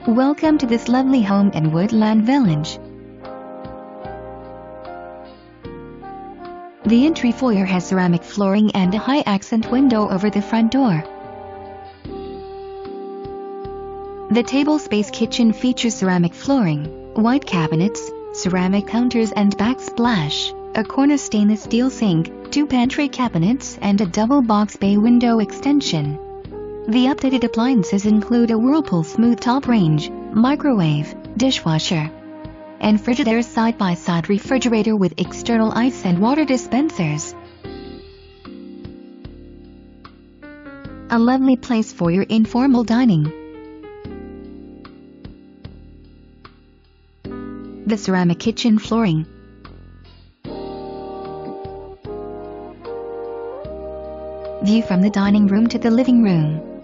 Welcome to this lovely home in Woodland Village. The entry foyer has ceramic flooring and a high accent window over the front door. The table space kitchen features ceramic flooring, white cabinets, ceramic counters and backsplash, a corner stainless steel sink, 2 pantry cabinets and a double box bay window extension. The updated appliances include a Whirlpool smooth top range, microwave, dishwasher, and Frigidaire side-by-side refrigerator with external ice and water dispensers. A lovely place for your informal dining. The ceramic kitchen flooring. View from the dining room to the living room.